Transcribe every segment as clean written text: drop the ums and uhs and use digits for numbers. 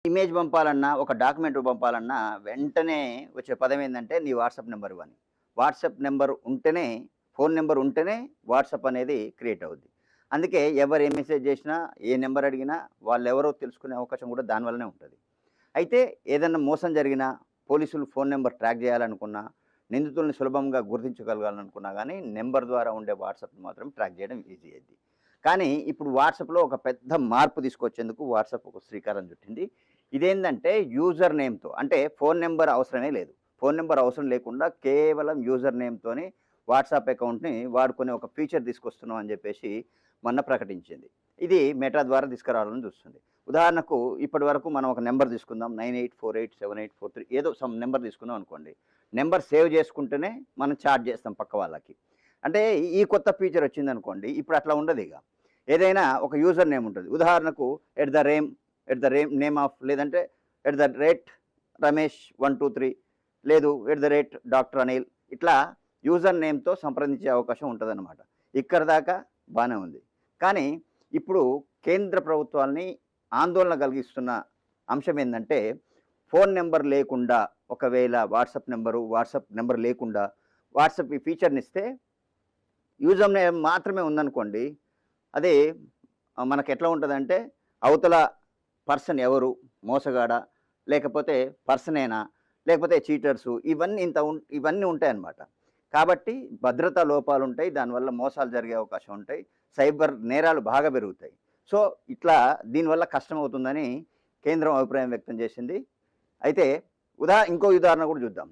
Image పంపాలన్నా, ఒక document పంపాలన్నా వెంటనే వచ్చే పదం ఏందంటే, నీ వాట్సాప్ నంబర్ ఇవ్వని. వాట్సాప్ నంబర్ ఉంటేనే, ఫోను నంబర్ ఉంటేనే వాట్సాప్ అనేది క్రియేట్ అవుద్ది. అందుకే ఎవరు ఏ మెసేజ్ చేసినా, ఏ నంబర్ అడిగినా వాళ్ళెవరో తెలుసుకునే అవకాశం కూడా దాని వల్లనే ఉంటది. అయితే ఏదన్నా మోసం జరిగినా, పోలీసులు ఫోను నంబర్ ట్రాక్ చేయాలనుకున్నా, నిందితుల్ని సులభంగా గుర్తించగలగాలనుకున్నా గానీ, నంబర్ ద్వారా ఉండే వాట్సాప్‌ని మాత్రం ట్రాక్ చేయడం ఈజీ అయ్యిద్ది. కానీ ఇప్పుడు వాట్సాప్‌లో ఒక పెద్ద మార్పు తీసుకొచ్చేందుకు వాట్సాప్ ఒక శ్రీకారం చుట్టింది. ఇదేందంటే యూజర్ నేమ్‌తో అంటే ఫోను నంబర్ అవసరమే లేదు. ఫోను నంబర్ అవసరం లేకుండా కేవలం యూజర్ నేమ్‌తోని వాట్సాప్ అకౌంట్‌ని వాడుకునే ఒక ఫీచర్ తీసుకొస్తున్నాం అని చెప్పేసి మొన్న ప్రకటించింది. ఇది మెటా ద్వారా తీసుకురావాలని చూస్తుంది. ఉదాహరణకు ఇప్పటివరకు మనం ఒక నంబర్ తీసుకుందాం 98487843 ఏదో సమ్ నంబర్ తీసుకున్నాం అనుకోండి. నంబర్ సేవ్ చేసుకుంటేనే మనం చాట్ చేస్తాం పక్క వాళ్ళకి. అంటే ఈ కొత్త ఫీచర్ వచ్చిందనుకోండి, ఇప్పుడు అట్లా ఉండదిగ. ఏదైనా ఒక యూజర్ నేమ్ ఉంటది. ఉదాహరణకు నేమ్ ఆఫ్ లేదంటే రమేష్ 123 లేదు డాక్టర్ అనిల్ ఇట్లా యూజర్ నేమ్‌తో సంప్రదించే అవకాశం ఉంటదనమాట. ఇక్కడి దాకా బానే ఉంది. కానీ ఇప్పుడు కేంద్ర ప్రభుత్వాల్ని ఆందోళన కలిగిస్తున్న అంశం ఏందంటే, ఫోను నంబర్ లేకుండా ఒకవేళ వాట్సాప్ నంబర్ లేకుండా వాట్సాప్ ఈ ఫీచర్‌నిస్తే యూజర్ నేమ్ మాత్రమే ఉందనుకోండి. అది మనకెట్లా ఉంటదంటే, అవతల పర్సన్ ఎవరు? మోసగాడా? లేకపోతే పర్సనేనా? లేకపోతే చీటర్సు ఇవన్నీ ఉంటాయన్నమాట. కాబట్టి భద్రతా లోపాలుంటాయి. దానివల్ల మోసాలు జరిగే అవకాశం ఉంటాయి. సైబర్ నేరాలు బాగా పెరుగుతాయి. సో, ఇట్లా దీనివల్ల కష్టమవుతుందని కేంద్రం అభిప్రాయం వ్యక్తం చేసింది. అయితే ఇంకో ఉదాహరణ కూడా చూద్దాం.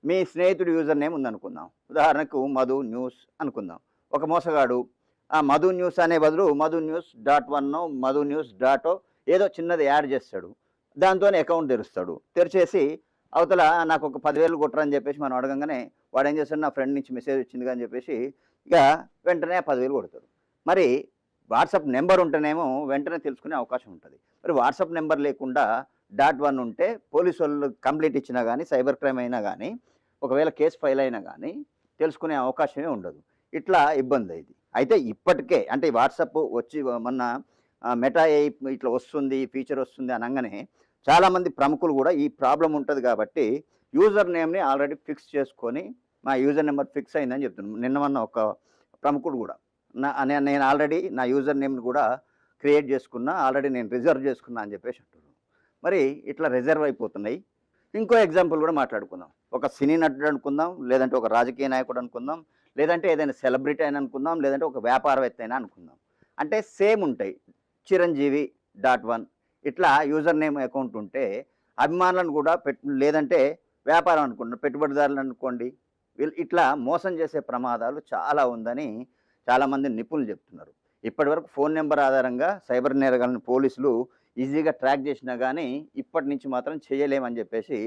మీ స్నేహితుడి యూజర్ నేమ్ ఉందనుకుందాం. ఉదాహరణకు మధు న్యూస్ అనుకుందాం. ఒక మోసగాడు ఆ మధు న్యూస్ అనే బదులు మధు న్యూస్ డాట్ వన్నో, మధు న్యూస్ డాటో ఏదో చిన్నది యాడ్ చేస్తాడు. దాంతోనే అకౌంట్ తెరుస్తాడు. తెరిచేసి అవతల నాకొక 10,000 కొట్టరా అని చెప్పేసి మనం అడగంగానే వాడేం చేస్తాడు, నా ఫ్రెండ్ నుంచి మెసేజ్ వచ్చిందిగా అని చెప్పేసి ఇక వెంటనే ఆ 10,000 కొడతాడు. మరి వాట్సాప్ నంబర్ ఉంటేనేమో వెంటనే తెలుసుకునే అవకాశం ఉంటది. మరి వాట్సాప్ నంబర్ లేకుండా డాట్ వన్ ఉంటే పోలీసోళ్ళు కంప్లెయింట్ ఇచ్చినా గానీ, సైబర్ క్రైమ్ అయినా గానీ, ఒకవేళ కేస్ ఫైల్ అయినా గానీ తెలుసుకునే అవకాశమే ఉండదు. ఇట్లా ఇబ్బందయిద్ది. అయితే ఇప్పటికే అంటే వాట్సాప్ వచ్చి మొన్న మెటా ఏఐ ఇట్లా వస్తుంది, ఫీచర్ వస్తుంది అనంగానే చాలామంది ప్రముఖులు గూడా ఈ ప్రాబ్లమ్ ఉంటది గాబట్టి యూజర్ నేమ్‌ని ఆల్రెడీ ఫిక్స్ చేసుకొని, మా యూజర్ నంబర్ ఫిక్స్ అయిందని చెప్తున్నారు. నిన్న మొన్న ఒక ప్రముఖుడు గూడా నేను ఆల్రెడీ నా యూజర్ నేమ్‌ని గూడా క్రియేట్ చేసుకున్నా. ఆల్రెడీ నేను రిజర్వ్ చేసుకున్నా అని చెప్పేసి అంటున్నారు. మరి ఇట్లా రిజర్వ్ అయిపోతున్నాయి. ఇంకో ఎగ్జాంపుల్ గూడా మాట్లాడుకుందాం. ఒక సినీ నటుడు అనుకుందాం, లేదంటే ఒక రాజకీయ నాయకుడు అనుకుందాం, లేదంటే ఏదైనా సెలబ్రిటీ అయినా అనుకుందాం, లేదంటే ఒక వ్యాపారవేత్త అయినా అనుకుందాం. అంటే సేమ్ ఉంటాయి. చిరంజీవి డాట్ వన్ ఇట్లా యూజర్ నేమ్ అకౌంట్ ఉంటే అభిమానులను కూడా లేదంటే వ్యాపారం అనుకోండి, పెట్టుబడిదారులు అనుకోండి, ఇట్లా మోసం చేసే ప్రమాదాలు చాలా ఉందని చాలామంది నిపుణులు చెప్తున్నారు. ఇప్పటివరకు ఫోను నంబర్ ఆధారంగా సైబర్ నేరగాళ్ళని పోలీసులు ఈజీగా ట్రాక్ చేసినా గానీ, ఇప్పటి నుంచి మాత్రం చేయలేమని చెప్పేసి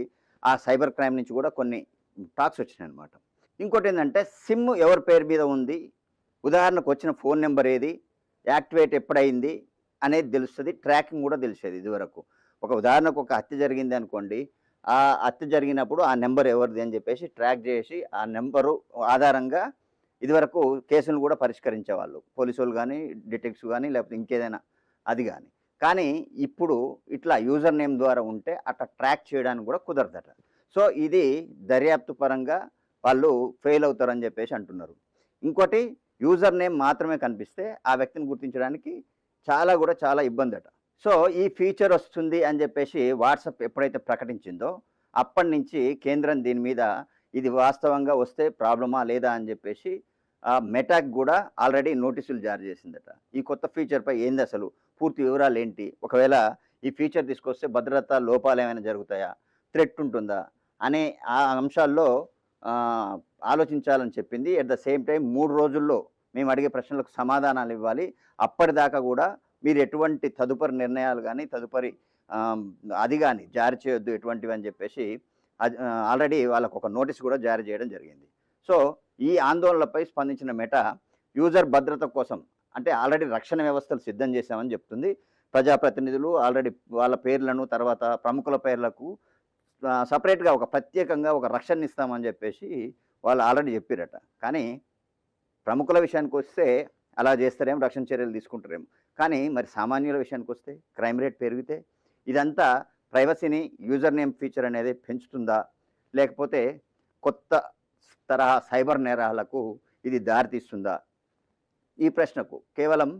ఆ సైబర్ క్రైమ్ నుంచి కూడా కొన్ని టాక్స్ వచ్చినాయన్నమాట. ఇంకోటేందంటే సిమ్ ఎవరి పేరు మీద ఉంది, ఉదాహరణకు వచ్చిన ఫోను నంబర్ ఏది, యాక్టివేట్ ఎప్పుడయింది అనేది తెలుస్తది. ట్రాకింగ్ కూడా తెలిసేది ఇదివరకు. ఒక ఉదాహరణకు ఒక హత్య జరిగింది అనుకోండి. ఆ హత్య జరిగినప్పుడు ఆ నంబర్ ఎవరిది అని చెప్పేసి ట్రాక్ చేసి ఆ నంబరు ఆధారంగా ఇదివరకు కేసులను కూడా పరిష్కరించేవాళ్ళు. పోలీసోళ్ళు గానీ, డిటెక్టివ్స్ గానీ, లేకపోతే ఇంకేదైనా అది గానీ. కానీ ఇప్పుడు ఇట్లా యూజర్ నేమ్ ద్వారా ఉంటే అట్లా ట్రాక్ చేయడానికి కూడా కుదరదట. సో, ఇది దర్యాప్తు పరంగా వాళ్ళు ఫెయిల్ అవుతారని చెప్పేసి అంటున్నారు. ఇంకోటి యూజర్ నేమ్ మాత్రమే కనిపిస్తే ఆ వ్యక్తిని గుర్తించడానికి చాలా ఇబ్బందట. సో, ఈ ఫీచర్ వస్తుంది అని చెప్పేసి వాట్సాప్ ఎప్పుడైతే ప్రకటించిందో అప్పటినుంచి కేంద్రం దీని మీద ఇది వాస్తవంగా వస్తే ప్రాబ్లమా లేదా అని చెప్పేసి మెటాకి గూడా ఆల్రెడీ నోటీసులు జారీ చేసిందట. ఈ కొత్త ఫీచర్‌పై ఏందసలు? పూర్తి వివరాలేంటి? ఒకవేళ ఈ ఫీచర్ తీసుకొస్తే భద్రతా లోపాలేమైనా జరుగుతాయా? థ్రెట్ ఉంటుందా? అనే ఆ అంశాల్లో ఆహ్, ఆలోచించాలని చెప్పింది. అట్ ద సేమ్ టైమ్ 3 రోజుల్లో మేము అడిగే ప్రశ్నలకు సమాధానాలివ్వాలి. అప్పటిదాకా గూడా మీరు ఎటువంటి తదుపరి నిర్ణయాలు గానీ, తదుపరి ఆహ్, అది గాని జారీ చేయొద్దు ఎటువంటివని జెప్పేసి ఆల్రెడీ వాళ్ళకొక నోటీస్ గూడా జారీ చేయడం జరిగింది. సో, ఈ ఆందోళనలపై స్పందించిన మెటా యూజర్ భద్రత కోసం అంటే ఆల్రెడీ రక్షణ వ్యవస్థలు సిద్ధం చేశామని చెప్తుంది. ప్రజాప్రతినిధులు ఆల్రెడీ వాళ్ళ పేర్లను తర్వాత ప్రముఖుల పేర్లకు సెపరేట్‌గా ఒక ప్రత్యేకంగా ఒక రక్షణనిస్తామని జెప్పేసి వాళ్ళు ఆల్రెడీ జెప్పిర్రట. కానీ ప్రముఖుల విషయానికొస్తే అలా చేస్తారేమో, రక్షణ చర్యలు తీసుకుంటారేమో. కానీ మరి సామాన్యుల విషయానికొస్తే క్రైమ్ రేట్ పెరిగితే ఇదంతా ప్రైవసీని యూజర్ నేమ్ ఫీచర్ అనేది పెంచుతుందా? లేకపోతే కొత్త తరహా సైబర్ నేరాలకు ఇది దారితీస్తుందా? ఈ ప్రశ్నకు కేవలం